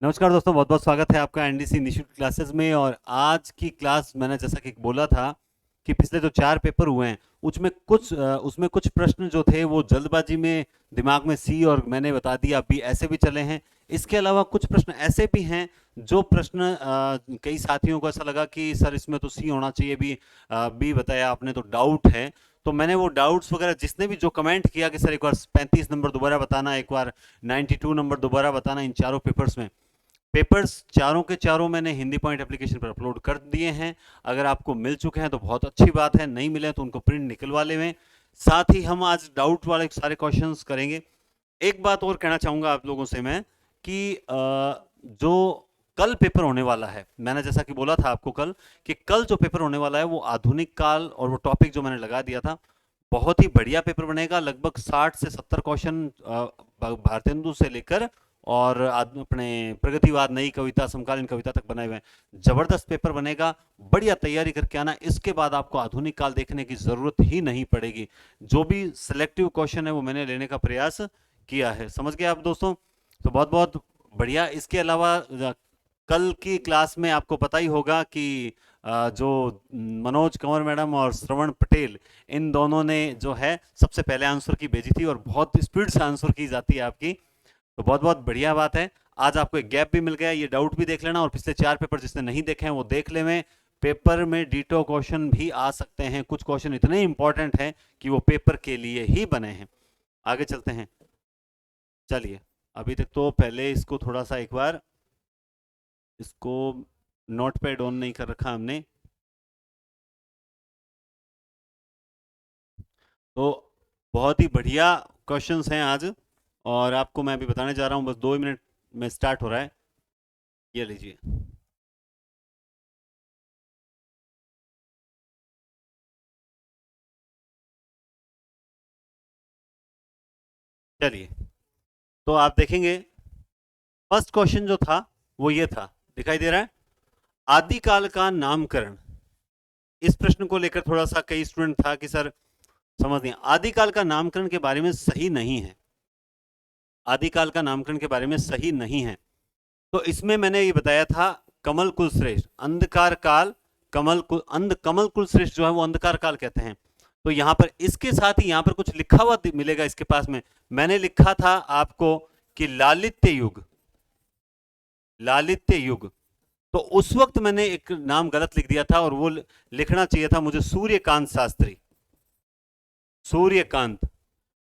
नमस्कार दोस्तों, बहुत बहुत स्वागत है आपका एनडीसी निशुल्क क्लासेस में। और आज की क्लास मैंने जैसा कि बोला था कि पिछले जो 4 पेपर हुए हैं उसमें कुछ प्रश्न जो थे वो जल्दबाजी में दिमाग में सी और मैंने बता दिया बी ऐसे भी चले हैं। इसके अलावा कुछ प्रश्न ऐसे भी हैं जो प्रश्न कई साथियों को ऐसा लगा कि सर इसमें तो सी होना चाहिए, बी बताया आपने तो डाउट है। तो मैंने वो डाउट्स वगैरह जिसने भी जो कमेंट किया कि सर एक बार 35 नंबर दोबारा बताना, एक बार 92 नंबर दोबारा बताना इन चारों पेपर्स में। पेपर्स चारों के चारों मैंने हिंदी पॉइंट एप्लीकेशन पर अपलोड कर दिए हैं। अगर आपको मिल चुके हैं तो बहुत अच्छी बात है, नहीं मिले तो उनको प्रिंट निकलवा लें। साथ ही हम आज डाउट वाले सारे क्वेश्चंस करेंगे। एक बात और कहना चाहूंगा आप लोगों से मैं कि जो कल पेपर होने वाला है, मैंने जैसा कि बोला था आपको कल कि कल जो पेपर होने वाला है वो आधुनिक काल, और वो टॉपिक जो मैंने लगा दिया था बहुत ही बढ़िया पेपर बनेगा। लगभग 60 से 70 क्वेश्चन भारतेंदु से लेकर और अपने प्रगतिवाद, नई कविता, समकालीन कविता तक बनाए हुए हैं। जबरदस्त पेपर बनेगा, बढ़िया तैयारी करके आना। इसके बाद आपको आधुनिक काल देखने की जरूरत ही नहीं पड़ेगी। जो भी सिलेक्टिव क्वेश्चन है वो मैंने लेने का प्रयास किया है। समझ गए आप दोस्तों? तो बहुत बहुत बढ़िया। इसके अलावा कल की क्लास में आपको पता ही होगा कि जो मनोज कंवर मैडम और श्रवण पटेल, इन दोनों ने जो है सबसे पहले आंसर की भेजी थी और बहुत स्पीड से आंसर की जाती है आपकी। तो बहुत बहुत बढ़िया बात है। आज आपको एक गैप भी मिल गया, ये डाउट भी देख लेना और पिछले 4 पेपर जिसने नहीं देखे हैं वो देख ले। पेपर में डिटो क्वेश्चन भी आ सकते हैं, कुछ क्वेश्चन इतने इंपॉर्टेंट हैं कि वो पेपर के लिए ही बने हैं। आगे चलते हैं। चलिए, अभी तक तो पहले इसको थोड़ा सा एक बार इसको नोट पैड ऑन नहीं कर रखा हमने। तो बहुत ही बढ़िया क्वेश्चंस हैं आज, और आपको मैं अभी बताने जा रहा हूं, बस 2 मिनट में स्टार्ट हो रहा है। ये लीजिए। चलिए, तो आप देखेंगे फर्स्ट क्वेश्चन जो था वो ये था, दिखाई दे रहा है, आदिकाल का नामकरण। इस प्रश्न को लेकर थोड़ा सा कई स्टूडेंट था कि सर समझ नहीं, आदिकाल का नामकरण के बारे में सही नहीं है। आदिकाल का नामकरण के बारे में सही नहीं है। तो इसमें मैंने ये बताया था कमल कुल श्रेष्ठ, अंधकार काल, कमल कुल श्रेष्ठ जो है वो अंधकार काल कहते हैं। तो यहां पर इसके साथ ही यहां पर कुछ लिखा हुआ मिलेगा इसके पास में। मैंने लिखा था आपको कि लालित्य युग, लालित्य युग। तो उस वक्त मैंने एक नाम गलत लिख दिया था और वो लिखना चाहिए था मुझे सूर्यकांत शास्त्री, सूर्यकांत।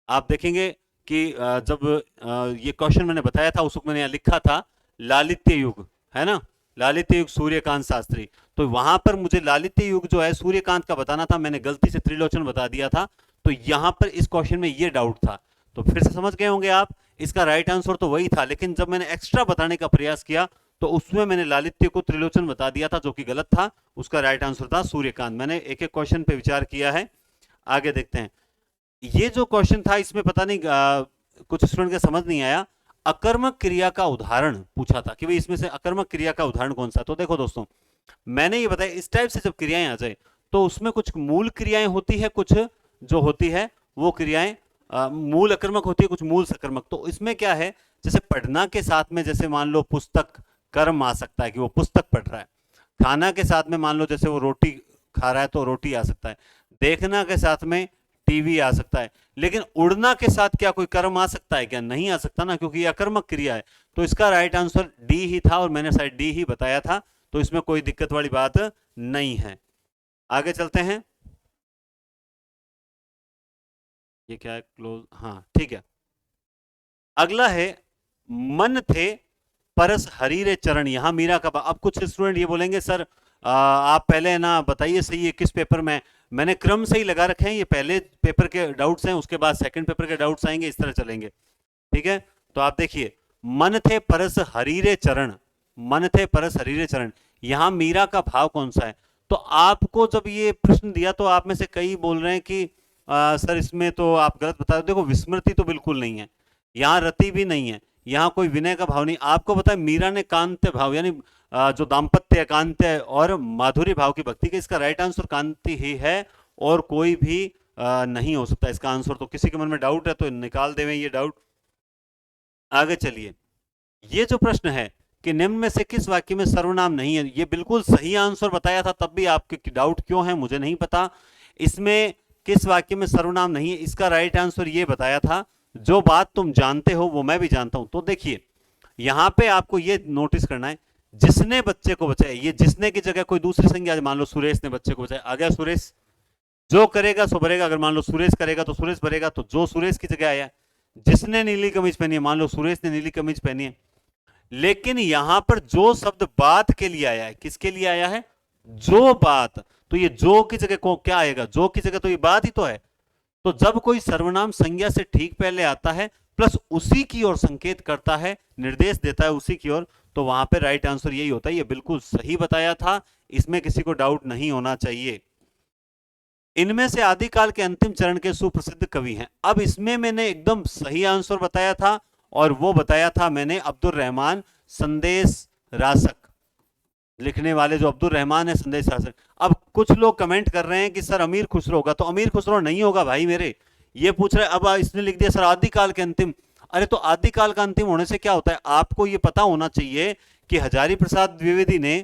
आप देखेंगे कि जब ये क्वेश्चन मैंने बताया था उस वक्त मैंने लिखा था लालित्य युग, है ना, लालित्य युग सूर्यकांत शास्त्री। तो वहां पर मुझे लालित्य युग जो है सूर्यकांत का बताना था, मैंने गलती से त्रिलोचन बता दिया था। तो यहां पर इस क्वेश्चन में ये डाउट था। तो फिर से समझ गए होंगे आप, इसका राइट आंसर तो वही था, लेकिन जब मैंने एक्स्ट्रा बताने का प्रयास किया तो उसमें मैंने लालित्य को त्रिलोचन बता दिया था, जो कि गलत था। उसका राइट आंसर था सूर्यकांत। मैंने एक एक क्वेश्चन पे विचार किया है। आगे देखते हैं। ये जो क्वेश्चन था इसमें पता नहीं कुछ स्टूडेंट का समझ नहीं आया। अकर्मक क्रिया का उदाहरण पूछा था कि भाई इसमें से अकर्मक क्रिया का उदाहरण कौन सा। तो देखो दोस्तों, मैंने ये बताया इस टाइप से जब क्रियाएं आ जाए तो उसमें कुछ मूल क्रियाएं होती है, कुछ जो होती है वो क्रियाएं मूल अकर्मक होती है, कुछ मूल सकर्मक। तो इसमें क्या है, जैसे पढ़ना के साथ में जैसे मान लो पुस्तक कर्म आ सकता है कि वो पुस्तक पढ़ रहा है। खाना के साथ में मान लो जैसे वो रोटी खा रहा है तो रोटी आ सकता है। देखना के साथ में टीवी आ सकता है। लेकिन उड़ना के साथ क्या कोई कर्म आ सकता है? क्या नहीं आ सकता ना, क्योंकि ये अकर्मक क्रिया है। तो इसका राइट आंसर डी ही था और मैंने शायद डी ही बताया था। तो इसमें कोई दिक्कत वाली बात नहीं है। आगे चलते हैं। ये क्या है, क्लोज, हाँ ठीक है। अगला है, मन थे परस हरीरे चरण। यहां मीरा का अब कुछ स्टूडेंट ये बोलेंगे सर आप पहले ना बताइए सही है किस पेपर में। मैंने क्रम से ही लगा रखे हैं, ये पहले पेपर के डाउट्स हैं, उसके बाद सेकंड पेपर के डाउट्स आएंगे, इस तरह चलेंगे। ठीक है, तो आप देखिए, मन थे परस हरीरे चरण, मन थे परस हरीरे चरण, यहां मीरा का भाव कौन सा है? तो आपको जब ये प्रश्न दिया तो आप में से कई बोल रहे हैं कि सर इसमें तो आप गलत बता रहे हो। देखो, विस्मृति तो बिल्कुल नहीं है, यहाँ रति भी नहीं है, यहाँ कोई विनय का भाव नहीं। आपको पता है मीरा ने कांत्य भाव यानी जो दाम्पत्य, कांत्य और माधुर्य भाव की भक्ति के, इसका राइट आंसर कांति ही है और कोई भी नहीं हो सकता इसका आंसर। तो किसी के मन में डाउट है तो निकाल देवें ये डाउट। आगे चलिए। ये जो प्रश्न है कि निम्न में से किस वाक्य में सर्वनाम नहीं है। ये बिल्कुल सही आंसर बताया था, तब भी आपके डाउट क्यों है मुझे नहीं पता। इसमें किस वाक्य में सर्वनाम नहीं है, इसका राइट आंसर ये बताया था, जो बात तुम जानते हो वो मैं भी जानता हूं। तो देखिए यहां पे आपको ये नोटिस करना है, जिसने बच्चे को बचाया, ये जिसने की जगह कोई दूसरी संज्ञा, मान लो सुरेश ने बच्चे को बचाया, आ गया सुरेश, जो करेगा सो भरेगा। अगर मान लो सुरेश करेगा तो सुरेश भरेगा, तो जो सुरेश की जगह आया। जिसने नीली कमीज पहनी है, मान लो सुरेश ने नीली कमीज पहनी है, लेकिन यहां पर जो शब्द बात के लिए आया है, किसके लिए आया है, जो बात, तो ये जो की जगह को क्या आएगा, जो की जगह तो ये बात ही तो है। तो जब कोई सर्वनाम संज्ञा से ठीक पहले आता है प्लस उसी की ओर संकेत करता है, निर्देश देता है उसी की ओर, तो वहां पे राइट आंसर यही होता है। ये बिल्कुल सही बताया था, इसमें किसी को डाउट नहीं होना चाहिए। इनमें से आदिकाल के अंतिम चरण के सुप्रसिद्ध कवि हैं। अब इसमें मैंने एकदम सही आंसर बताया था, और वो बताया था मैंने अब्दुल रहमान संदेश रासक, लिखने वाले जो अब्दुल रहमान है संदेश रासक। अब कुछ लोग कमेंट कर रहे हैं कि सर अमीर खुसरो होगा, तो अमीर खुसरो नहीं होगा भाई मेरे, ये पूछ रहे। अब इसने लिख दिया सर आदिकाल के अंतिम, अरे तो आदिकाल का अंतिम होने से क्या होता है, आपको ये पता होना चाहिए कि हजारी प्रसाद द्विवेदी ने,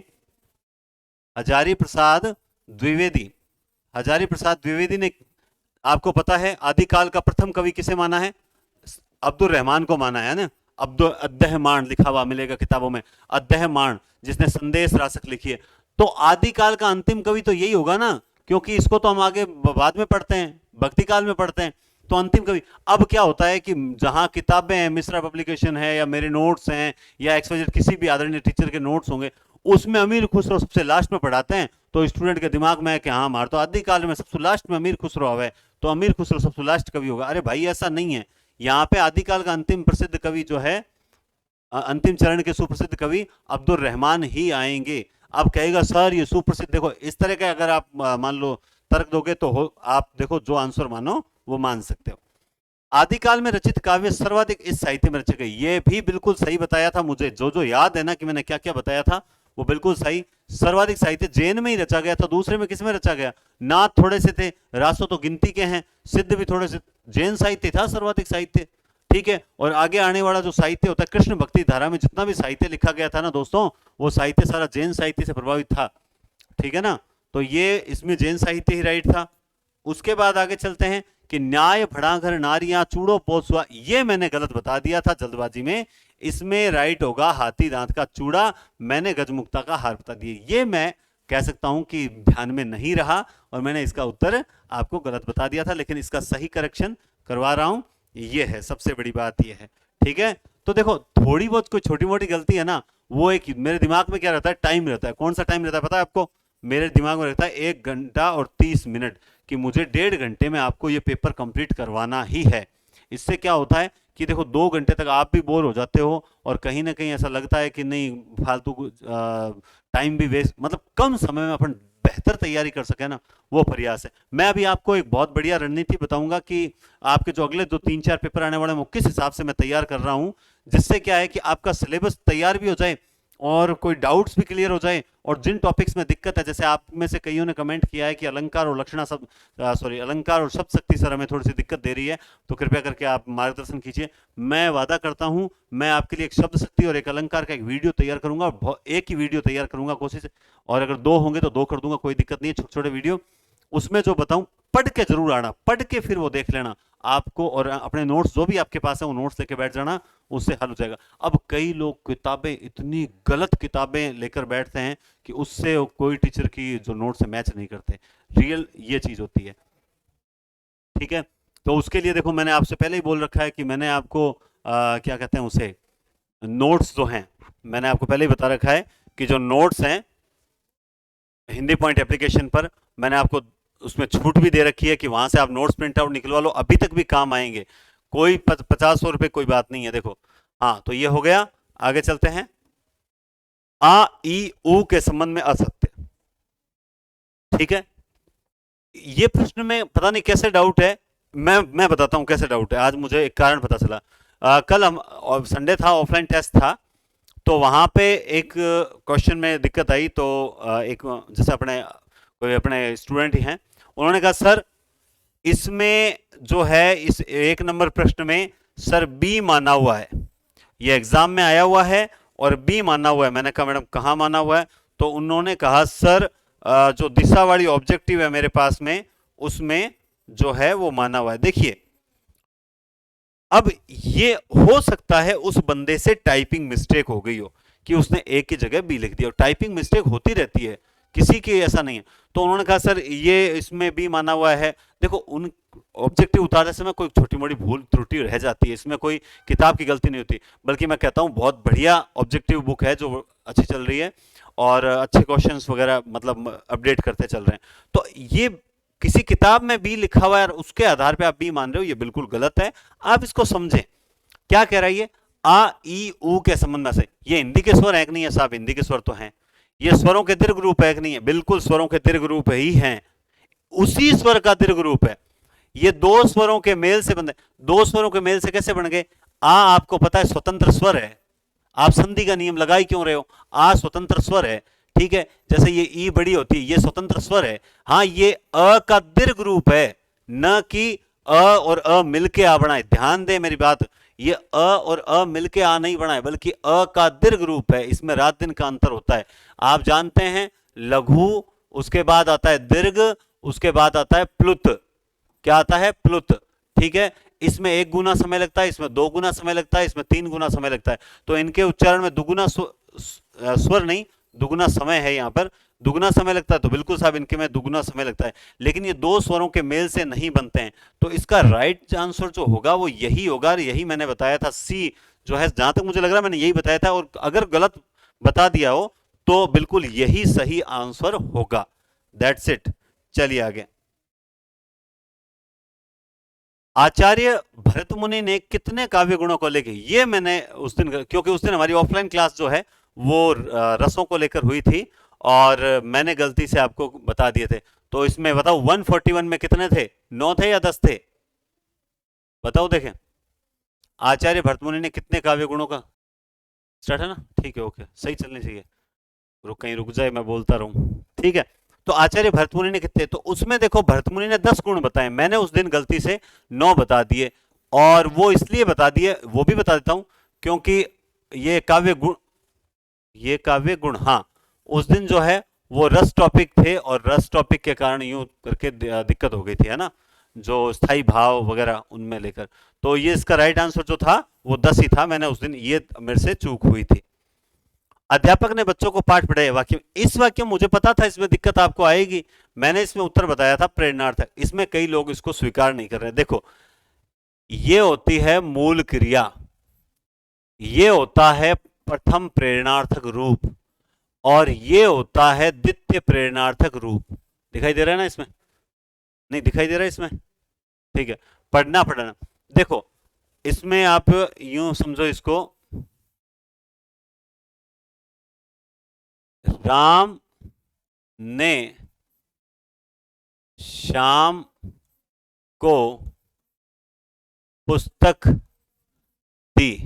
हजारी प्रसाद द्विवेदी, हजारी प्रसाद द्विवेदी ने, आपको पता है आदिकाल का प्रथम कवि किसे माना है, अब्दुल रहमान को माना है ना। अब्दुल अद्दहमान लिखा हुआ मिलेगा किताबों में, अद्दहमान, जिसने संदेश रासक लिखी है। तो आदिकाल का अंतिम कवि तो यही होगा ना, क्योंकि इसको तो हम आगे बाद में पढ़ते हैं, भक्ति काल में पढ़ते हैं। तो अंतिम कवि, अब क्या होता है कि जहां किताबें हैं, मिश्रा पब्लिकेशन है या मेरे नोट्स हैं या XYZ किसी भी आदरणीय टीचर के नोट्स होंगे, उसमें अमीर खुसरो सबसे लास्ट में पढ़ाते हैं। तो स्टूडेंट के दिमाग में है कि हाँ हमारे तो आदिकाल में सबसे लास्ट में अमीर खुसरो है, तो अमीर खुसरो सबसे लास्ट कवि होगा। अरे भाई ऐसा नहीं है, यहाँ पे आदिकाल का अंतिम प्रसिद्ध कवि जो है, अंतिम चरण के सुप्रसिद्ध कवि अब्दुल रहमान ही आएंगे। अब कहेगा सर ये सुप्रसिद्ध, देखो इस तरह का अगर आप मान लो तर्क दोगे तो आप देखो जो आंसर मानो वो मान सकते हो। आदिकाल में रचित काव्य सर्वाधिक इस साहित्य में रचे गए, ये भी बिल्कुल सही बताया था मुझे, जो जो याद है ना कि मैंने क्या क्या बताया था वो बिल्कुल सही। सर्वाधिक साहित्य जैन में ही रचा गया था, दूसरे में किस में रचा गया, नाथ थोड़े से थे, रासो तो गिनती के हैं, सिद्ध भी थोड़े से, जैन साहित्य था सर्वाधिक साहित्य, ठीक है। और आगे आने वाला जो साहित्य होता है कृष्ण भक्ति धारा में जितना भी साहित्य लिखा गया था ना दोस्तों, वो साहित्य सारा जैन साहित्य से प्रभावित था, ठीक है ना। तो ये इसमें जैन साहित्य ही राइट था। उसके बाद आगे चलते हैं कि न्याय भड़ाघर नारियां चूड़ो पोसुआ, ये मैंने गलत बता दिया था जल्दबाजी में, इसमें राइट होगा हाथी दांत का चूड़ा, मैंने गजमुक्ता का हार बता दिया। ये मैं कह सकता हूं कि ध्यान में नहीं रहा और मैंने इसका उत्तर आपको गलत बता दिया था, लेकिन इसका सही करेक्शन करवा रहा हूं, ये है सबसे बड़ी बात ये है, ठीक है। तो देखो थोड़ी बहुत कोई छोटी मोटी गलती है ना, वो एक मेरे दिमाग में क्या रहता है, टाइम रहता है। कौन सा टाइम रहता है पता है आपको, मेरे दिमाग में रहता है 1 घंटा और 30 मिनट, कि मुझे 1.5 घंटे में आपको ये पेपर कंप्लीट करवाना ही है। इससे क्या होता है कि देखो 2 घंटे तक आप भी बोर हो जाते हो और कहीं ना कहीं ऐसा लगता है कि नहीं फालतू टाइम भी वेस्ट, मतलब कम समय में अपन बेहतर तैयारी कर सके ना, वो प्रयास है। मैं अभी आपको एक बहुत बढ़िया रणनीति बताऊंगा कि आपके जो अगले 2-3-4 पेपर आने वाले हैं वो किस हिसाब से मैं तैयार कर रहा हूं, जिससे क्या है कि आपका सिलेबस तैयार भी हो जाए और कोई डाउट्स भी क्लियर हो जाए, और जिन टॉपिक्स में दिक्कत है, जैसे आप में से कईयों ने कमेंट किया है कि अलंकार और लक्षणा सब अलंकार और शब्द शक्ति सर हमें थोड़ी सी दिक्कत दे रही है, तो कृपया करके आप मार्गदर्शन कीजिए। मैं वादा करता हूं मैं आपके लिए एक शब्द शक्ति और एक अलंकार का एक वीडियो तैयार करूंगा, और एक ही वीडियो तैयार करूंगा कोशिश, और अगर 2 होंगे तो 2 कर दूंगा, कोई दिक्कत नहीं है। छोटे छोटे वीडियो उसमें जो बताऊं पढ़ के जरूर आना, पढ़ के फिर वो देख लेना आपको, और अपने नोट्स जो भी आपके पास है वो नोट्स लेके बैठ जाना, उससे हल हो जाएगा। अब कई लोग किताबें, इतनी गलत किताबें लेकर बैठते हैं कि उससे कोई टीचर की जो नोट्स से मैच नहीं करते, रियल ये चीज होती है, ठीक है। तो उसके लिए देखो मैंने आपसे पहले ही बोल रखा है कि मैंने आपको क्या कहते हैं उसे, नोट्स जो हैं मैंने आपको पहले ही बता रखा है कि जो नोट्स हैं हिंदी पॉइंट एप्लीकेशन पर, मैंने आपको उसमें छूट भी दे रखी है कि वहां से आप नोट्स प्रिंट आउट निकलवा लो, अभी तक भी काम आएंगे, कोई 50-100 रुपए कोई बात नहीं है। देखो हाँ, तो ये हो गया। आगे चलते हैं, आ ई ऊ के संबंध में असत्य, ठीक है। ये प्रश्न में पता नहीं कैसे डाउट है, मैं बताता हूं कैसे डाउट है। आज मुझे एक कारण पता चला, कल हम संडे था, ऑफलाइन टेस्ट था, तो वहां पे एक क्वेश्चन में दिक्कत आई। तो एक जैसे कोई अपने स्टूडेंट ही हैं, उन्होंने कहा सर इसमें जो है इस 1 नंबर प्रश्न में सर बी माना हुआ है, ये एग्जाम में आया हुआ है और बी माना हुआ है। मैंने कहा मैडम कहाँ माना हुआ है? तो उन्होंने कहा सर जो दिशा वाली ऑब्जेक्टिव है मेरे पास में, उसमें जो है वो माना हुआ है। देखिए अब ये हो सकता है उस बंदे से टाइपिंग मिस्टेक हो गई हो कि उसने ए की जगह बी लिख दिया, और टाइपिंग मिस्टेक होती रहती है, किसी की ऐसा नहीं है। तो उन्होंने कहा सर ये इसमें बी माना हुआ है। देखो उन ऑब्जेक्टिव उतारने समय कोई छोटी मोटी भूल त्रुटि रह जाती है, इसमें कोई किताब की गलती नहीं होती, बल्कि मैं कहता हूं बहुत बढ़िया ऑब्जेक्टिव बुक है जो अच्छी चल रही है और अच्छे क्वेश्चंस वगैरह मतलब अपडेट करते चल रहे हैं। तो ये किसी किताब में बी लिखा हुआ है और उसके आधार पे आप बी मान रहे हो, ये बिल्कुल गलत है। आप इसको समझें क्या कह रहा है ये, आ ई ऊ के संबंध में से ये हिंदी के स्वर है कि नहीं है साहब? हिंदी के स्वर तो हैं। ये स्वरों के दीर्घ रूप है कि नहीं है? बिल्कुल स्वरों के दीर्घ रूप ही हैं। उसी स्वर का दीर्घ रूप है। ये दो स्वरों के मेल से बने। दो स्वरों के मेल से कैसे बन गए? आ आपको पता है स्वतंत्र स्वर है, आप संधि का नियम लगा ही क्यों रहे हो? आ स्वतंत्र स्वर है, ठीक है। जैसे ये ई बड़ी होती है, ये स्वतंत्र स्वर है। हाँ ये अ का दीर्घ रूप है, न कि अ और अ मिलके आ बना है। ध्यान दे मेरी बात, ये अ और अ मिलके आ नहीं बना है, बल्कि अ का दीर्घ रूप है। इसमें रात दिन का अंतर होता है। आप जानते हैं लघु, उसके बाद आता है दीर्घ, उसके बाद आता है प्लुत। क्या आता है? प्लुत, ठीक है। इसमें 1 गुना समय लगता है, इसमें 2 गुना समय लगता है, इसमें 3 गुना समय लगता है। तो इनके उच्चारण में दुगुना स्वर नहीं, दुगुना समय है। यहां पर दुगुना समय लगता है, तो बिल्कुल साहब इनके में दुगुना समय लगता है। लेकिन ये दो स्वरों के मेल से नहीं बनते हैं। तो इसका राइट आंसर जो होगा वो यही होगा, और यही मैंने बताया था। सी जो है, जहां तक मुझे लग रहा है मैंने यही बताया था, और अगर गलत बता दिया हो तो बिल्कुल यही सही आंसर होगा। That's it. चलिए आगे। आचार्य भरत मुनि ने कितने काव्य गुणों को लेके, ये मैंने उस दिन, क्योंकि उस दिन हमारी ऑफलाइन क्लास जो है वो रसों को लेकर हुई थी, और मैंने गलती से आपको बता दिए थे। तो इसमें बताओ 141 में कितने थे? 9 थे या 10 थे? बताओ देखें, आचार्य भरत मुनि ने कितने काव्य गुणों का। स्टार्ट है ना? ठीक है, ओके, सही चलनी चाहिए। कहीं रुक जाए, मैं बोलता रहूं, ठीक है। तो आचार्य भरतमुनि ने कितने? तो उसमें देखो भरतमुनि ने 10 गुण बताए, मैंने उस दिन गलती से 9 बता दिए। और वो इसलिए बता दिए, वो भी बता देता हूं, क्योंकि ये काव्य गुण, ये काव्य गुण, हाँ, उस दिन जो है वो रस टॉपिक थे, और रस टॉपिक के कारण यूं करके दिक्कत हो गई थी, है ना, जो स्थाई भाव वगैरह उनमें लेकर। तो ये इसका राइट आंसर जो था वो 10 ही था। मैंने उस दिन, ये मेरे से चूक हुई थी। अध्यापक ने बच्चों को पाठ पढ़ाए, वाक्य, इस वाक्य में मुझे पता था इसमें दिक्कत आपको आएगी। मैंने इसमें उत्तर बताया था प्रेरणार्थक। इसमें कई लोग इसको स्वीकार नहीं कर रहे। देखो ये होती है मूल क्रिया, ये होता है प्रथम प्रेरणार्थक रूप, और ये होता है द्वितीय प्रेरणार्थक रूप। दिखाई दे रहा है ना इसमें? नहीं दिखाई दे रहा है इसमें? ठीक है, पढ़ना पढ़ना। देखो इसमें आप यूं समझो इसको, राम ने श्याम को पुस्तक दी।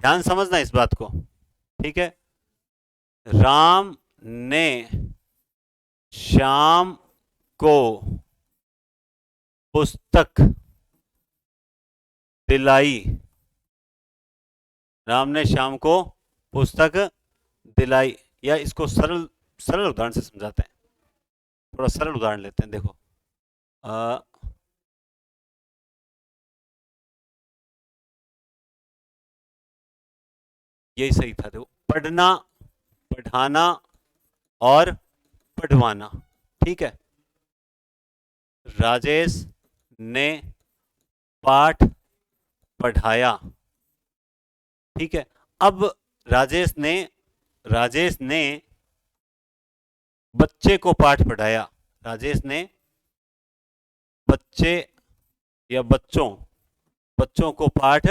ध्यान समझना इस बात को, ठीक है। राम ने श्याम को पुस्तक दिलाई। राम ने श्याम को पुस्तक दिलाई। या इसको सरल सरल उदाहरण से समझाते हैं, थोड़ा सरल उदाहरण लेते हैं। देखो आ, यही सही था। देखो पढ़ना, पढ़ाना और पढ़वाना, ठीक है। राजेश ने पाठ पढ़ाया, ठीक है। अब राजेश ने बच्चे को पाठ पढ़ाया। राजेश ने बच्चे या बच्चों बच्चों को पाठ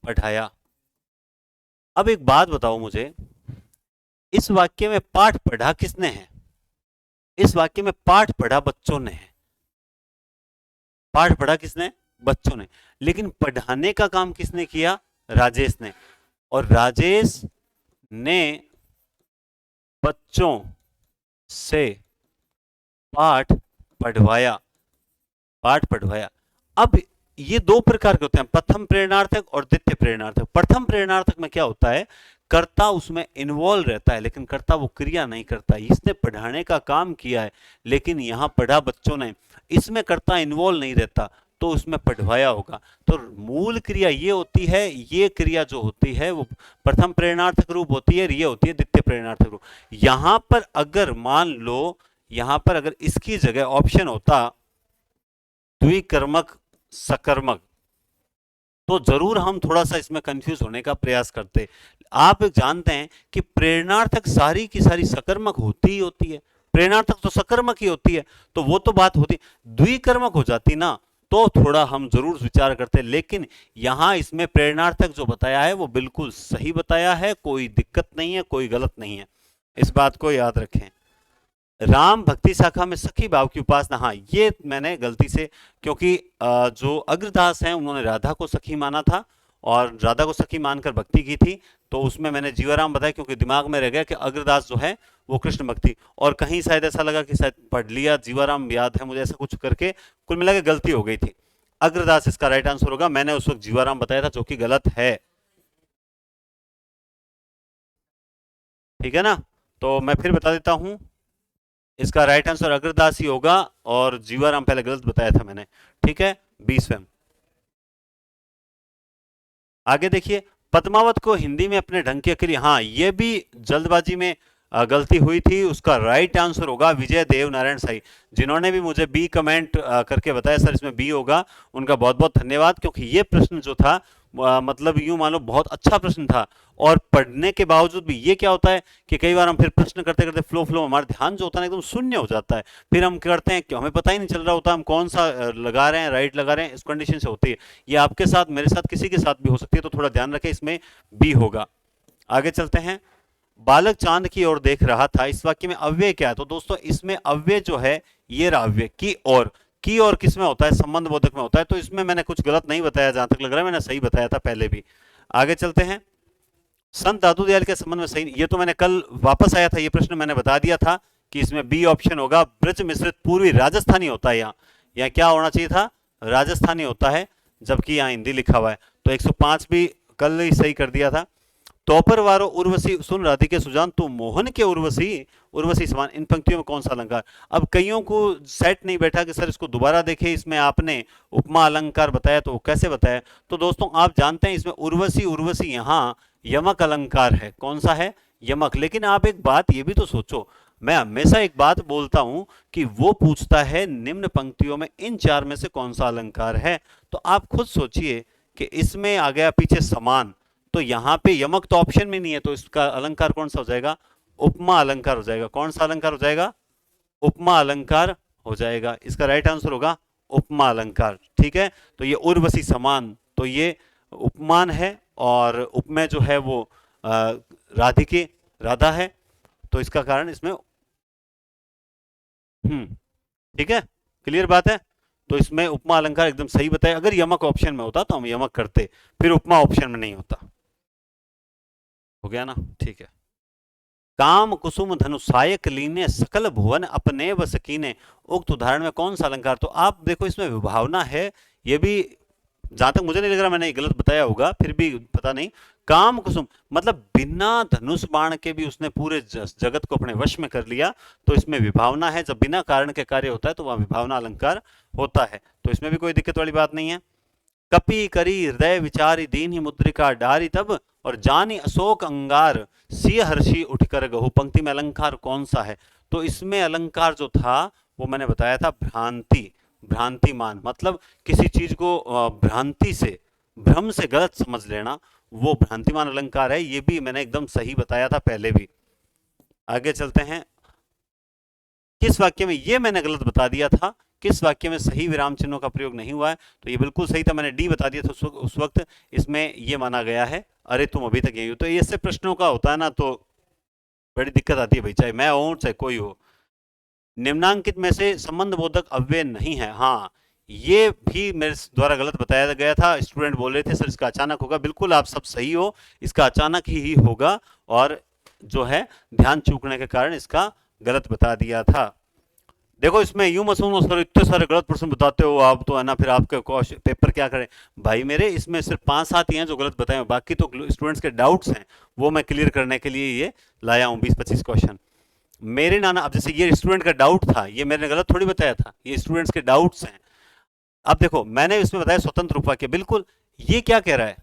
पढ़ाया। अब एक बात बताओ मुझे, इस वाक्य में पाठ पढ़ा किसने है? इस वाक्य में पाठ पढ़ा बच्चों ने है। पाठ पढ़ा किसने? बच्चों ने। लेकिन पढ़ाने का काम किसने किया? राजेश ने। और राजेश ने बच्चों से पाठ पढ़वाया, पाठ पढ़वाया। अब ये दो प्रकार के होते हैं, प्रथम प्रेरणार्थक और द्वितीय प्रेरणार्थक। प्रथम प्रेरणार्थक में क्या होता है, कर्ता उसमें इन्वॉल्व रहता है लेकिन कर्ता वो क्रिया नहीं करता। इसने पढ़ाने का काम किया है लेकिन यहां पढ़ा बच्चों ने, इसमें कर्ता इन्वॉल्व नहीं रहता तो उसमें पढ़वाया होगा। तो मूल क्रिया ये होती है, ये क्रिया जो होती है वो प्रथम प्रेरणार्थक रूप होती है, ये होती है द्वितीय प्रेरणार्थक रूप। यहां पर अगर मान लो, यहां पर अगर इसकी जगह ऑप्शन होता द्विकर्मक सकर्मक, तो जरूर हम थोड़ा सा इसमें कंफ्यूज होने का प्रयास करते। आप जानते हैं कि प्रेरणार्थक सारी की सारी सकर्मक होती ही होती है, प्रेरणार्थक तो सकर्मक ही होती है, तो वो तो बात होती, द्विकर्मक हो जाती ना तो थोड़ा हम जरूर विचार करते। लेकिन यहां इसमें प्रेरणार्थक जो बताया है वो बिल्कुल सही बताया है, कोई दिक्कत नहीं है, कोई गलत नहीं है, इस बात को याद रखें। राम भक्ति शाखा में सखी भाव की उपासना, हाँ ये मैंने गलती से, क्योंकि जो अग्रदास हैं उन्होंने राधा को सखी माना था और राधा को सखी मानकर भक्ति की थी, तो उसमें मैंने जीवाराम बताया क्योंकि दिमाग में रह गया कि अग्रदास जो है वो कृष्ण भक्ति, और कहीं शायद ऐसा लगा कि शायद पढ़ लिया जीवाराम याद है मुझे, ऐसा कुछ करके कुल मिला के गलती हो गई थी। अग्रदास इसका राइट आंसर होगा, मैंने उस वक्त जीवाराम बताया था जो कि गलत है। ठीक है ना, तो मैं फिर बता देता हूं, इसका राइट आंसर अग्रदास ही होगा और जीवाराम पहले गलत बताया था मैंने। ठीक है, 20वें। आगे देखिए, पद्मावत को हिंदी में अपने ढंग की अकेली, हाँ ये भी जल्दबाजी में गलती हुई थी, उसका राइट आंसर होगा विजय देव नारायण साई। जिन्होंने भी मुझे बी कमेंट करके बताया सर इसमें बी होगा, उनका बहुत बहुत धन्यवाद, क्योंकि ये प्रश्न जो था मतलब यूं मानो बहुत अच्छा प्रश्न था। और पढ़ने के बावजूद भी ये क्या होता है कि कई बार हम फिर प्रश्न करते करते फ्लो फ्लो हमारा ध्यान जो होता है एकदम शून्य हो जाता है, फिर हम करते हैं कि हमें पता ही नहीं चल रहा होता हम कौन सा लगा रहे हैं, राइट लगा रहे हैं, इस कंडीशन से होती है। ये आपके साथ, मेरे साथ, किसी के साथ भी हो सकती है, तो थोड़ा ध्यान रखें, इसमें बी होगा। आगे चलते हैं, बालक चांद की ओर देख रहा था, इस वाक्य में अव्यय क्या है? तो दोस्तों इसमें अव्यय जो है ये रहा अव्यय, की और किस में होता है? संबंध बोधक में होता है, तो इसमें मैंने कुछ गलत नहीं बताया, जहां तक लग रहा है मैंने सही बताया था पहले भी। आगे चलते हैं, संत दादू दयाल के संबंध में सही, ये तो मैंने कल वापस आया था, ये प्रश्न मैंने बता दिया था कि इसमें बी ऑप्शन होगा, ब्रज मिश्रित पूर्वी राजस्थानी होता है। यहाँ क्या होना चाहिए था? राजस्थानी होता है, जबकि यहाँ हिंदी लिखा हुआ है। तो 105 भी कल ही सही कर दिया था। तोपर वारो उर्वशी सुन राधिके सुजान तू मोहन के उर्वशी, उर्वशी समान, इन पंक्तियों में कौन सा अलंकार? अब कईयों को सेट नहीं बैठा कि सर इसको दोबारा देखे, इसमें आपने उपमा अलंकार बताया तो वो कैसे बताया? तो दोस्तों आप जानते हैं इसमें उर्वशी, उर्वशी यहाँ यमक अलंकार है। कौन सा है? यमक। लेकिन आप एक बात ये भी तो सोचो, मैं हमेशा एक बात बोलता हूं कि वो पूछता है निम्न पंक्तियों में इन चार में से कौन सा अलंकार है, तो आप खुद सोचिए कि इसमें आ गया पीछे समान, तो यहां पे यमक तो ऑप्शन में नहीं है, तो इसका अलंकार कौन सा हो जाएगा? उपमा अलंकार हो जाएगा। कौन सा अलंकार हो जाएगा? उपमा अलंकार हो जाएगा। इसका राइट आंसर होगा उपमा अलंकार। ठीक है, तो ये उर्वशी समान, तो ये उपमान है, और उपमेय जो है वो राधिके, राधा है, तो इसका कारण इसमें ठीक है, क्लियर बात है। तो इसमें उपमा अलंकार एकदम सही बताया। अगर यमक ऑप्शन में होता तो हम यमक करते, फिर उपमा ऑप्शन में नहीं होता। हो गया ना? ठीक है। काम कुसुम धनुषायक लीने सकल भुवन अपने बस कीने, उक्त उदाहरण में कौन सा अलंकार? तो आप देखो इसमें विभावना है, ये भी जहां तक मुझे नहीं लग रहा मैंने गलत बताया होगा, फिर भी पता नहीं। काम कुसुम मतलब बिना धनुष बाण के भी उसने पूरे जगत को अपने वश में कर लिया, तो इसमें विभावना है। जब बिना कारण के कार्य होता है तो वहां विभावना अलंकार होता है, तो इसमें भी कोई दिक्कत वाली बात नहीं है। कपि करी हृदय विचारी दीन ही मुद्रिका डारी तब, और जानी अशोक अंगार सिय हर्षि उठकर गहु, पंक्ति में अलंकार कौन सा है? तो इसमें अलंकार जो था वो मैंने बताया था भ्रांति, भ्रांतिमान, मतलब किसी चीज को भ्रांति से, भ्रम से गलत समझ लेना, वो भ्रांतिमान अलंकार है। ये भी मैंने एकदम सही बताया था पहले भी। आगे चलते हैं, किस वाक्य में, ये मैंने गलत बता दिया था, किस वाक्य में सही विराम चिन्हों का प्रयोग नहीं हुआ है? तो ये बिल्कुल सही था, मैंने डी बता दिया था उस वक्त। इसमें ये माना गया है अरे तुम अभी तक यही हो। तो ऐसे प्रश्नों का होता है ना, तो बड़ी दिक्कत आती है भाई, चाहे मैं हूं चाहे कोई हो। निम्नांकित में से संबंध बोधक अव्यय नहीं है, हाँ ये भी मेरे द्वारा गलत बताया गया था। स्टूडेंट बोल रहे थे सर इसका अचानक होगा, बिल्कुल आप सब सही हो, इसका अचानक ही होगा, और जो है ध्यान चूकने के कारण इसका गलत बता दिया था। देखो इसमें यूं मत सुनो सर इतने सारे गलत प्रश्न बताते हो आप तो, है ना, फिर आपके पेपर क्या करें। भाई मेरे इसमें सिर्फ 5-7 ही हैं जो गलत बताए हैं, बाकी तो स्टूडेंट्स के डाउट्स हैं, वो मैं क्लियर करने के लिए ये लाया हूँ 20-25 क्वेश्चन। मेरे नाना, अब जैसे ये स्टूडेंट का डाउट था, ये मैंने गलत थोड़ी बताया था, ये स्टूडेंट्स के डाउट्स हैं। अब देखो मैंने इसमें बताया स्वतंत्र उपाक्य, बिल्कुल ये क्या कह रहा है,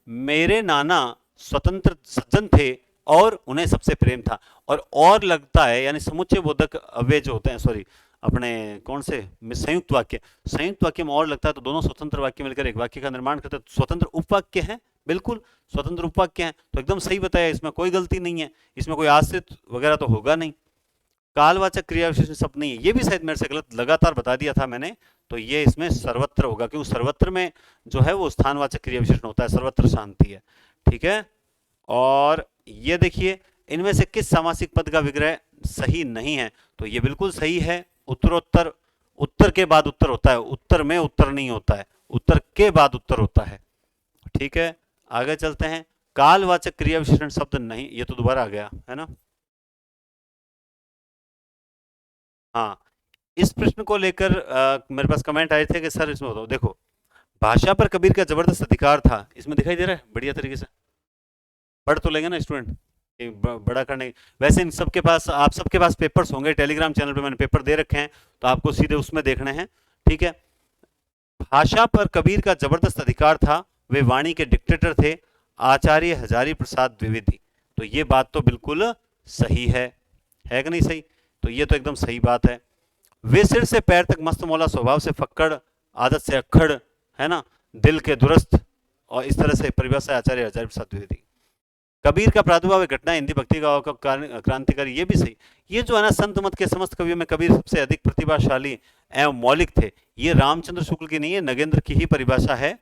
मेरे नाना स्वतंत्र सज्जन थे और उन्हें सबसे प्रेम था। और लगता है यानी समुच्चय बोधक अव्यय जो होते हैं, सॉरी अपने कौन से संयुक्त वाक्य, संयुक्त वाक्य में और लगता है, तो दोनों स्वतंत्र वाक्य मिलकर एक वाक्य का निर्माण करते हैं, तो स्वतंत्र उपवाक्य है, बिल्कुल स्वतंत्र उपवाक्य है, तो एकदम सही बताया, इसमें कोई गलती नहीं है, इसमें कोई आश्रित वगैरह तो होगा नहीं। कालवाचक क्रिया विशेषण शब्द नहीं है, ये भी शायद मेरे से गलत लगातार बता दिया था मैंने, तो ये इसमें सर्वत्र होगा, क्योंकि सर्वत्र में जो है वो स्थानवाचक क्रिया विशेषण होता है, सर्वत्र शांति है। ठीक है, और ये देखिए इनमें से किस सामासिक पद का विग्रह सही नहीं है, तो ये बिल्कुल सही है, उत्तरोत्तर, उत्तर के बाद उत्तर होता है, उत्तर में उत्तर नहीं होता है, उत्तर के बाद उत्तर होता है। ठीक है, आगे चलते हैं। कालवाचक क्रिया विशेषण शब्द नहीं, ये तो दोबारा आ गया है ना। हाँ, इस प्रश्न को लेकर मेरे पास कमेंट आए थे कि सर इसमें बताओ, देखो भाषा पर कबीर का जबरदस्त अधिकार था, इसमें दिखाई दे रहा है बढ़िया तरीके से, पढ़ तो लेंगे ना स्टूडेंट, बड़ा करने। वैसे इन सबके पास, आप सबके पास पेपर्स होंगे, टेलीग्राम चैनल पे मैंने पेपर दे रखे हैं, तो आपको सीधे उसमें देखने हैं। ठीक है, भाषा पर कबीर का जबरदस्त अधिकार था, वे वाणी के डिक्टेटर थे, आचार्य हजारी प्रसाद द्विवेदी। तो ये बात तो बिल्कुल सही है कि नहीं सही, तो ये तो एकदम सही बात है। वे सिर से पैर तक मस्त मौला, स्वभाव से फक्कड़, आदत से अक्खड़, है ना, दिल के दुरुस्त, और इस तरह से परिभाषा है आचार्य हजारी प्रसाद द्विवेदी। कबीर का प्रादुर्भाव घटना हिंदी भक्ति का क्रांतिकारी, ये भी सही। ये जो है ना, संत मत के समस्त कवियों में कबीर सबसे अधिक प्रतिभाशाली एवं मौलिक थे, ये रामचंद्र शुक्ल की नहीं है, नगेंद्र की ही परिभाषा है,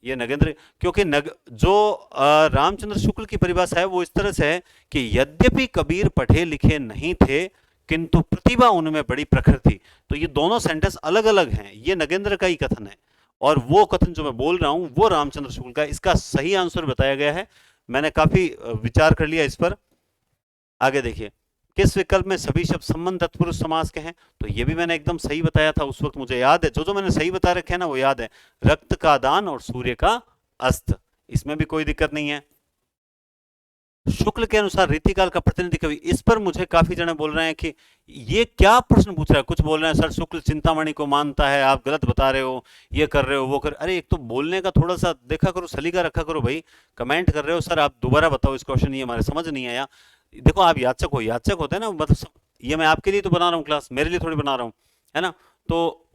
ये नगेंद्र, क्योंकि जो रामचंद्र शुक्ल की परिभाषा है वो इस तरह से है कि यद्यपि कबीर पढ़े लिखे नहीं थे, किंतु प्रतिभा उनमें बड़ी प्रखर थी। तो ये दोनों सेंटेंस अलग अलग हैं, ये नगेंद्र का ही कथन है, और वो कथन जो मैं बोल रहा हूं वो रामचंद्र शुक्ल का। इसका सही आंसर बताया गया है, मैंने काफी विचार कर लिया इस पर। आगे देखिए, किस विकल्प में सभी शब्द संबंध तत्पुरुष समास के हैं, तो ये भी मैंने एकदम सही बताया था उस वक्त, मुझे याद है, जो जो मैंने सही बता रखे हैं ना वो याद है। रक्त का दान और सूर्य का अस्त, इसमें भी कोई दिक्कत नहीं है। शुक्ल के अनुसार रीतिकाल का प्रतिनिधि कवि, इस पर मुझे काफी जने बोल रहे हैं कि ये क्या प्रश्न पूछ रहा है, कुछ बोल रहे हैं सर शुक्ल चिंतामणि को मानता है, आप गलत बता रहे हो, ये कर रहे हो वो कर, अरे एक तो बोलने का थोड़ा सा देखा करो, सलीका रखा करो भाई। कमेंट कर रहे हो सर आप दोबारा बताओ इस क्वेश्चन, ये हमारे समझ नहीं आया। देखो आप याचक हो, याचक होते हैं ना, मतलब ये मैं आपके लिए तो बना रहा हूँ क्लास, मेरे लिए थोड़ी बना रहा हूँ, है ना, तो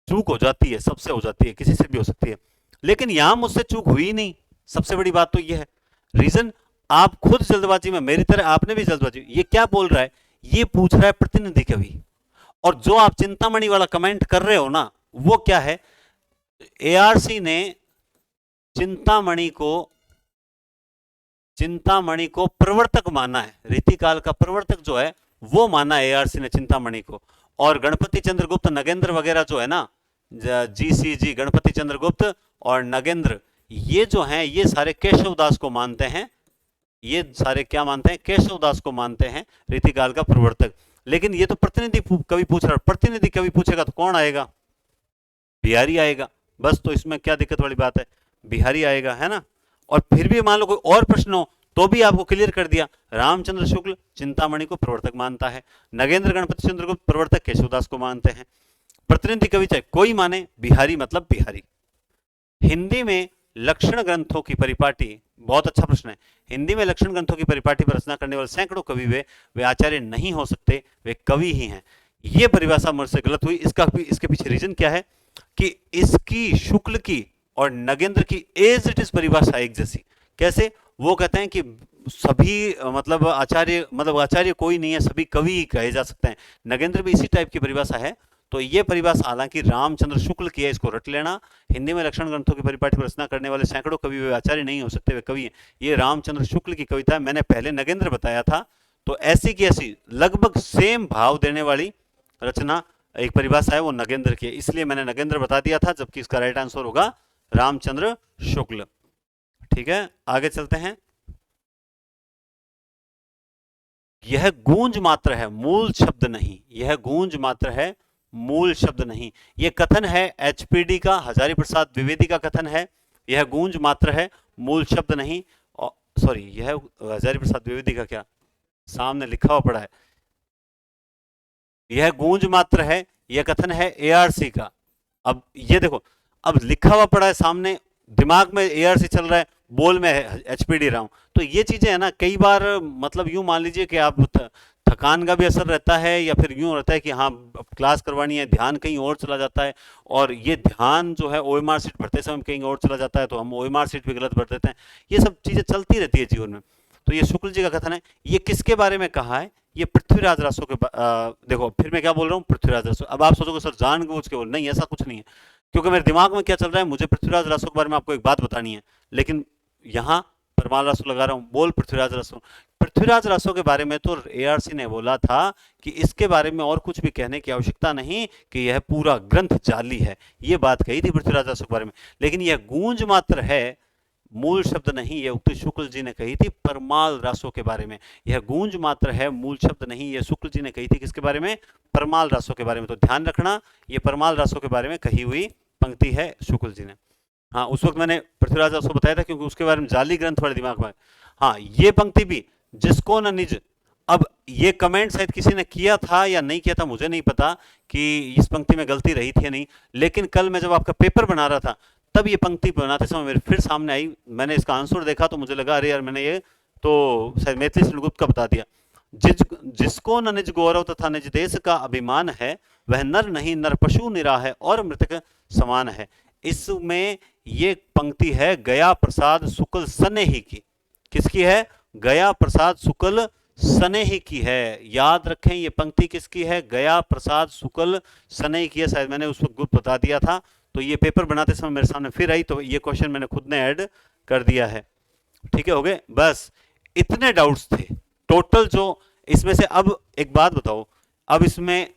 चूक हो जाती है, सबसे हो जाती है, किसी से भी हो सकती है, लेकिन यहां मुझसे चूक हुई नहीं, सबसे बड़ी बात तो यह है। रीजन, आप खुद जल्दबाजी में, मेरी तरह आपने भी जल्दबाजी, ये क्या बोल रहा है, ये पूछ रहा है प्रतिनिधि कवि, और जो आप चिंतामणि वाला कमेंट कर रहे हो ना, वो क्या है, एआरसी ने चिंतामणि को, चिंतामणि को प्रवर्तक माना है, रीतिकाल का प्रवर्तक जो है वो माना एआरसी ने चिंतामणि को, और गणपति चंद्रगुप्त नगेंद्र वगैरह जो है ना, जीसीजी गणपति चंद्रगुप्त और नगेंद्र, ये जो हैं ये सारे केशवदास को मानते हैं, ये सारे क्या मानते हैं, केशवदास को मानते हैं रीतिकाल का प्रवर्तक। लेकिन ये तो प्रतिनिधि कवि पूछ रहा है, प्रतिनिधि कवि पूछेगा तो कौन आएगा, बिहारी आएगा, बस, तो इसमें क्या दिक्कत वाली बात है, बिहारी आएगा, है ना। और फिर भी मान लो कोई और प्रश्न हो तो भी आपको क्लियर कर दिया, रामचंद्र शुक्ल चिंतामणि को प्रवर्तक मानता है, नगेंद्र गणपति चंद्रगुप्त प्रवर्तक केशवदास को मानते हैं, प्रतिनिधि कवि चाहे कोई माने, बिहारी मतलब बिहारी। हिंदी में लक्षण ग्रंथों की परिपाटी, बहुत अच्छा प्रश्न है, हिंदी में लक्षण ग्रंथों की परिपाटी पर रचना करने वाले सैकड़ों कवि वे आचार्य नहीं हो सकते, वे कवि ही हैं। ये परिभाषा मुझसे गलत हुई, इसके पीछे रीजन क्या है कि इसकी शुक्ल की और नगेंद्र की एज इट इज परिभाषा एक जैसी। कैसे, वो कहते हैं कि सभी मतलब आचार्य कोई नहीं है, सभी कवि ही कहे जा सकते हैं, नगेंद्र भी इसी टाइप की परिभाषा है। तो ये परिभाषा हालांकि रामचंद्र शुक्ल की है, इसको रट लेना, हिंदी में लक्षण ग्रंथों की परिपाटी पर रचना करने वाले सैकड़ों कवि वे आचार्य नहीं हो सकते, वे कवि हैं। ये रामचंद्र शुक्ल की कविता है, मैंने पहले नगेंद्र बताया था, तो ऐसी की ऐसी लगभग सेम भाव देने वाली रचना एक परिभाषा है वो नगेंद्र की, इसलिए मैंने नगेंद्र बता दिया था, जबकि इसका राइट आंसर होगा रामचंद्र शुक्ल। ठीक है, आगे चलते हैं। यह गूंज मात्र है, मूल शब्द नहीं। यह गूंज मात्र है, मूल शब्द नहीं। यह कथन है एचपीडी का, हजारी प्रसाद द्विवेदी का कथन है। यह गूंज मात्र है, मूल शब्द नहीं। सॉरी, यह हजारी प्रसाद द्विवेदी का क्या, सामने लिखा हुआ पड़ा है। यह गूंज मात्र है, यह कथन है एआरसी का। अब ये देखो, अब लिखा हुआ पड़ा है सामने, दिमाग में एआरसी चल रहा है, बोल में एचपीडी रहा हूं। तो ये चीजें है ना, कई बार मतलब यूं मान लीजिए कि आप थकान का भी असर रहता है, या फिर यूं रहता है कि हाँ अब क्लास करवानी है, ध्यान कहीं और चला जाता है, और ये ध्यान जो है ओएमआर सीट भरते समय कहीं और चला जाता है, तो हम ओएमआर सीट भी गलत भर देते हैं। ये सब चीजें चलती रहती है जीवन में। तो ये शुक्ल जी का कथन है। ये किसके बारे में कहा है? ये पृथ्वीराज रासो के देखो फिर मैं क्या बोल रहा हूँ, पृथ्वीराज रासो। अब आप सोचोगे सर जानबूझ के बोल, नहीं ऐसा कुछ नहीं है, क्योंकि मेरे दिमाग में क्या चल रहा है, मुझे पृथ्वीराज रासो के बारे में आपको एक बात बतानी है, लेकिन यहाँ परमाल रासो लगा रहा हूँ। बोल पृथ्वीराज रासो। पृथ्वीराज रासो के बारे में तो एआरसी ने बोला था कि इसके बारे में और कुछ भी कहने की आवश्यकता नहीं, कि यह पूरा ग्रंथ जाली है। ये बात कही थी पृथ्वीराज रासो के बारे में। लेकिन यह गूंज मात्र है, मूल शब्द नहीं, यह उक्ति शुक्ल जी ने कही थी परमाल रासो के बारे में। यह गूंज मात्र है, मूल शब्द नहीं, यह शुक्ल जी ने कही थी किसके बारे में? परमाल रासो के बारे में। तो ध्यान रखना, यह परमाल रासो के बारे में कही हुई पंक्ति है शुक्ल जी ने। हाँ, उस वक्त मैंने पृथ्वीराज रासो बताया था, क्योंकि उसके बारे में जाली ग्रंथ वाले दिमाग में। हाँ, ये पंक्ति भी, जिसको न निज। अब ये कमेंट शायद किसी ने किया था या नहीं किया था, मुझे नहीं पता कि इस पंक्ति में गलती रही थी या नहीं, लेकिन कल मैं जब आपका पेपर बना रहा था, तब ये पंक्ति बनाते समय मेरे फिर सामने आई। मैंने इसका आंसर देखा तो मुझे लगा अरे यार, मैंने ये तो शायद मैथिली श्रीगुप्त का बता दिया। जिसको न निज गौरव तथा निज देश का अभिमान है, वह नर नहीं नर पशु निरा है और मृतक समान है। इसमें ये पंक्ति है गया प्रसाद शुक्ल सनेही की। किसकी है? गया प्रसाद शुक्ल सनेही की है। याद रखें, ये पंक्ति किसकी है? गया प्रसाद शुक्ल सनेही की है। शायद मैंने उस वक्त गुप्त बता दिया था, तो ये पेपर बनाते समय मेरे सामने फिर आई, तो ये क्वेश्चन मैंने खुद ने ऐड कर दिया है। ठीक है, हो गए? बस इतने डाउट्स थे टोटल जो इसमें से। अब एक बात बताओ, अब इसमें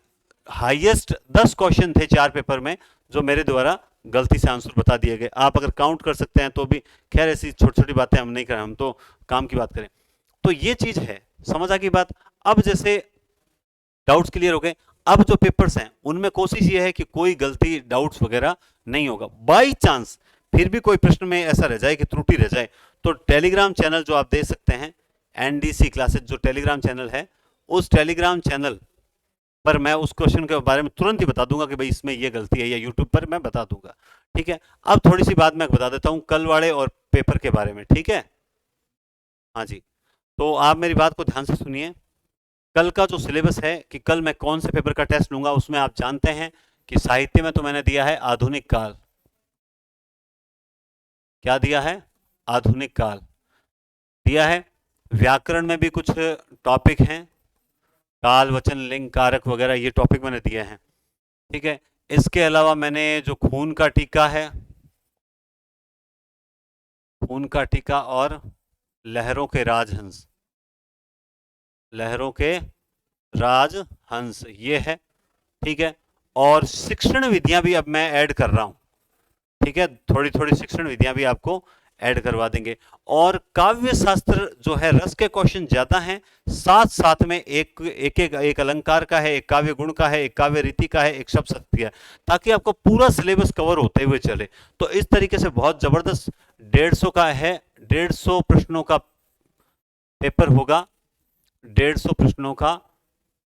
हाईएस्ट 10 क्वेश्चन थे 4 पेपर में, जो मेरे द्वारा गलती से आंसर बता दिए गए। आप अगर काउंट कर सकते हैं तो भी, खैर ऐसी छोटी छोटी बातें हम नहीं करें, हम तो काम की बात करें। तो ये चीज है, समझ आ गई बात? अब जैसे डाउट्स क्लियर हो गए, अब जो पेपर्स हैं उनमें कोशिश ये है कि कोई गलती डाउट्स वगैरह नहीं होगा। बाई चांस फिर भी कोई प्रश्न में ऐसा रह जाए कि त्रुटि रह जाए, तो टेलीग्राम चैनल जो आप देख सकते हैं, एनडीसी क्लासेस जो टेलीग्राम चैनल है, उस टेलीग्राम चैनल पर मैं उस क्वेश्चन के बारे में तुरंत ही बता दूंगा कि भाई इसमें ये गलती है, या यूट्यूब पर मैं बता दूंगा। ठीक है, अब थोड़ी सी बात मैं बता देता हूं कल वाले और पेपर के बारे में। ठीक है, हाँ जी, तो आप मेरी बात को ध्यान से सुनिए। कल का जो सिलेबस है कि कल मैं कौन से पेपर का टेस्ट लूंगा, उसमें आप जानते हैं कि साहित्य में तो मैंने दिया है आधुनिक काल। क्या दिया है? आधुनिक काल दिया है। व्याकरण में भी कुछ टॉपिक हैं, काल, वचन, लिंग, कारक वगैरह, ये टॉपिक मैंने दिए हैं। ठीक है, इसके अलावा मैंने जो खून का टीका है, खून का टीका और लहरों के राजहंस, लहरों के राजहंस, ये है। ठीक है, और शिक्षण विधियां भी अब मैं ऐड कर रहा हूं। ठीक है, थोड़ी थोड़ी शिक्षण विधियां भी आपको ऐड करवा देंगे। और काव्य शास्त्र जो है, रस के क्वेश्चन ज्यादा हैं, साथ साथ में एक अलंकार का है, एक काव्य गुण का है, एक काव्य रीति का है, एक शब्द शक्ति है, ताकि आपको पूरा सिलेबस कवर होते हुए चले। तो इस तरीके से बहुत जबरदस्त 150 का है, 150 प्रश्नों का पेपर होगा, 150 प्रश्नों का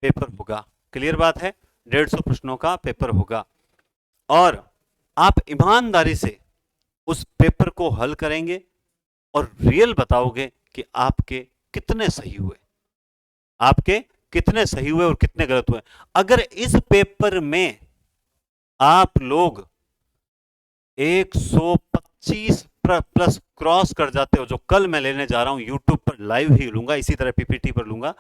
पेपर होगा। क्लियर बात है? 150 प्रश्नों का पेपर होगा, और आप ईमानदारी से उस पेपर को हल करेंगे और रियल बताओगे कि आपके कितने सही हुए, आपके कितने सही हुए और कितने गलत हुए। अगर इस पेपर में आप लोग 125 प्लस क्रॉस कर जाते हो, जो कल मैं लेने जा रहा हूं, यूट्यूब पर लाइव ही लूंगा, इसी तरह पीपीटी पर लूंगा,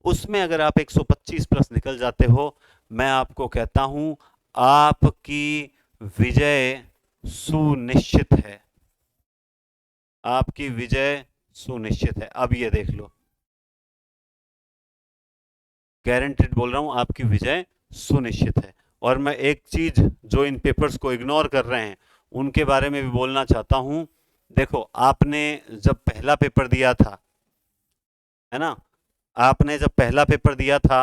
उसमें अगर आप 125 प्लस निकल जाते हो, मैं आपको कहता हूं आपकी विजय सुनिश्चित है, आपकी विजय सुनिश्चित है। अब ये देख लो, गारंटेड बोल रहा हूं, आपकी विजय सुनिश्चित है। और मैं एक चीज जो इन पेपर्स को इग्नोर कर रहे हैं, उनके बारे में भी बोलना चाहता हूं। देखो, आपने जब पहला पेपर दिया था, है ना, आपने जब पहला पेपर दिया था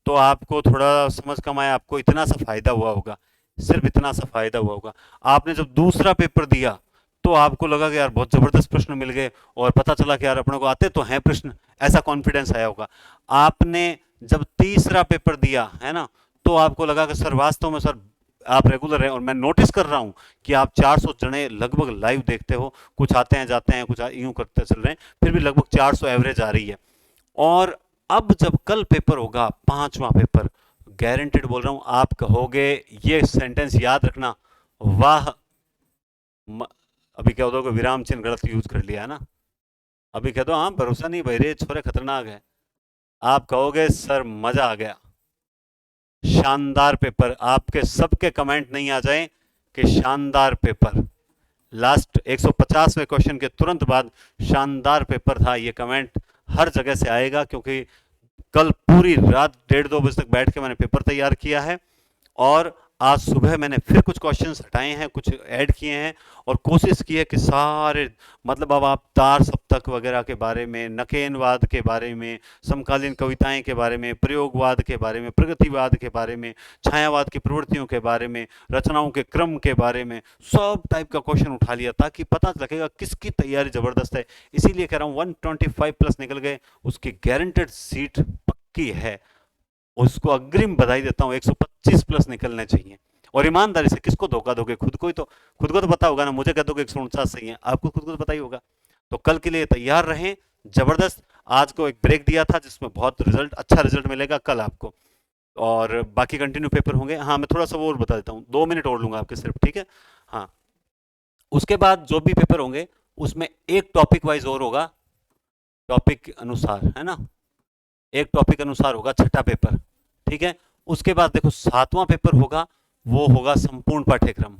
तो आपको थोड़ा समझ कम आया, आपको इतना सा फायदा हुआ होगा, सिर्फ इतना सा फायदा हुआ होगा। आपने जब दूसरा पेपर दिया तो आपको लगा कि यार बहुत जबरदस्त प्रश्न मिल गए और पता चला कि यार अपने को आते तो हैं प्रश्न, ऐसा कॉन्फिडेंस आया होगा। आपने जब तीसरा पेपर दिया है ना, तो आपको लगा कि सर वास्तव में सर आप रेगुलर हैं, और मैं नोटिस कर रहा हूं कि आप 400 जने लगभग लाइव देखते हो, कुछ आते हैं जाते हैं, कुछ यूं करते चल रहे हैं, फिर भी लगभग 400 एवरेज आ रही है। और अब जब कल पेपर होगा, पांचवा पेपर, गारंटेड बोल रहा हूं, आप कहोगे, ये सेंटेंस याद रखना, वाह म, अभी कह दो कि विराम चिन्ह गलत यूज कर लिया है ना, अभी कह दो हाँ भरोसा नहीं भाई रे छोरे खतरनाक है, आप कहोगे सर मजा आ गया, शानदार पेपर, आपके सबके कमेंट नहीं आ जाए कि शानदार पेपर, लास्ट 150वें क्वेश्चन के तुरंत बाद शानदार पेपर था, ये कमेंट हर जगह से आएगा, क्योंकि कल पूरी रात 1:30-2 बजे तक बैठ के मैंने पेपर तैयार किया है, और आज सुबह मैंने फिर कुछ क्वेश्चंस हटाए हैं, कुछ ऐड किए हैं, और कोशिश की है कि सारे, मतलब अब आप तार सप्तक वगैरह के बारे में, नकेनवाद के बारे में, समकालीन कविताएं के बारे में, प्रयोगवाद के बारे में, प्रगतिवाद के बारे में, छायावाद की प्रवृत्तियों के बारे में, रचनाओं के क्रम के बारे में, सब टाइप का क्वेश्चन उठा लिया ताकि पता लगेगा किसकी तैयारी जबरदस्त है। इसीलिए कह रहा हूँ 125 प्लस निकल गए, उसकी गारंटेड सीट पक्की है, उसको अग्रिम बधाई देता हूँ, 125 प्लस निकलने चाहिए। और ईमानदारी से, किसको धोखा दोगे, खुद को ही तो, खुद को तो पता होगा ना, मुझे कह दोगे 149 सही है, आपको खुद को तो पता ही होगा। तो कल के लिए तैयार रहें, जबरदस्त। आज को एक ब्रेक दिया था जिसमें बहुत रिजल्ट, अच्छा रिजल्ट मिलेगा कल आपको, और बाकी कंटिन्यू पेपर होंगे। हाँ, मैं थोड़ा सा वो और बता देता हूँ, 2 मिनट और लूंगा आपके सिर्फ, ठीक है। हाँ, उसके बाद जो भी पेपर होंगे उसमें एक टॉपिक वाइज और होगा, टॉपिक अनुसार, है ना, एक टॉपिक अनुसार होगा छठा पेपर, ठीक है। उसके बाद देखो सातवां पेपर होगा, वो होगा संपूर्ण पाठ्यक्रम,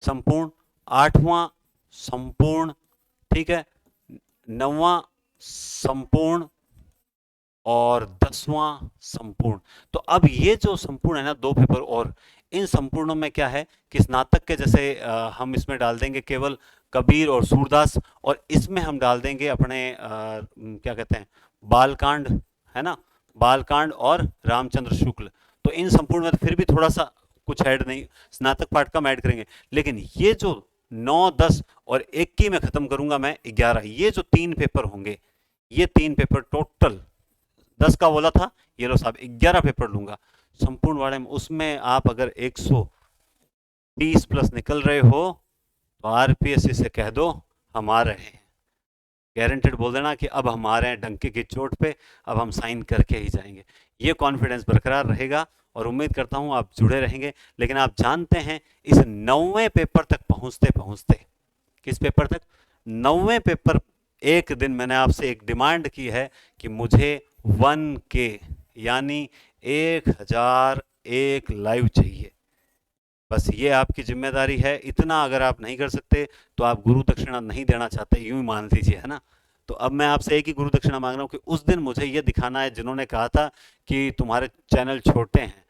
संपूर्ण, आठवां संपूर्ण, ठीक है, नौवां संपूर्ण, और 10वां संपूर्ण। तो अब ये जो संपूर्ण है ना, 2 पेपर और, इन संपूर्णों में क्या है कि स्नातक के जैसे हम इसमें डाल देंगे केवल कबीर और सूरदास, और इसमें हम डाल देंगे अपने क्या कहते हैं, बालकांड, है ना, बालकांड और रामचंद्र शुक्ल। तो इन संपूर्ण में तो फिर भी थोड़ा सा कुछ ऐड नहीं, स्नातक पाठ कम ऐड करेंगे, लेकिन ये जो 9, 10 और 21 में खत्म करूंगा मैं 11, ये जो 3 पेपर होंगे, ये 3 पेपर टोटल 10 का बोला था, ये लो साहब 11 पेपर लूंगा संपूर्ण वाले में। उसमें आप अगर 130 प्लस निकल रहे हो तो आरपीएससी से कह दो हम आ रहे हैं, गारंटेड बोल देना कि अब हम आ रहे हैं डंके की चोट पे, अब हम साइन करके ही जाएंगे। ये कॉन्फिडेंस बरकरार रहेगा और उम्मीद करता हूं आप जुड़े रहेंगे। लेकिन आप जानते हैं इस 9वें पेपर तक पहुंचते पहुंचते, किस पेपर तक, 9वें पेपर, एक दिन मैंने आपसे एक डिमांड की है कि मुझे 1K यानी 1001 लाइव चाहिए, बस ये आपकी जिम्मेदारी है। इतना अगर आप नहीं कर सकते तो आप गुरु दक्षिणा नहीं देना चाहते, यूं ही मान लीजिए, है ना। तो अब मैं आपसे एक ही गुरु दक्षिणा मांग रहा हूं कि उस दिन मुझे ये दिखाना है, जिन्होंने कहा था कि तुम्हारे चैनल छोटे हैं,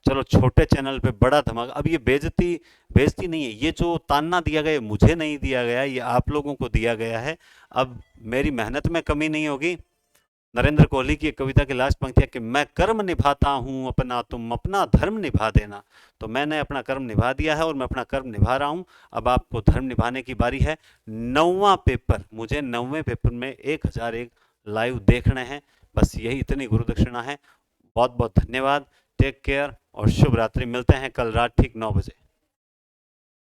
चलो छोटे चैनल पे बड़ा धमाका। अब ये बेइज्जती, बेइज्जती नहीं है, ये जो ताना दिया गया मुझे नहीं दिया गया, ये आप लोगों को दिया गया है। अब मेरी मेहनत में कमी नहीं होगी। नरेंद्र कोहली की एक कविता की लास्ट पंक्ति है कि मैं कर्म निभाता हूं अपना, तुम अपना धर्म निभा देना। तो मैंने अपना कर्म निभा दिया है और मैं अपना कर्म निभा रहा हूं, अब आपको धर्म निभाने की बारी है। 9वां पेपर, मुझे 9वें पेपर में 1001 लाइव देखने हैं, बस यही इतनी गुरु दक्षिणा है। बहुत बहुत धन्यवाद, टेक केयर और शुभ रात्रि। मिलते हैं कल रात ठीक 9 बजे।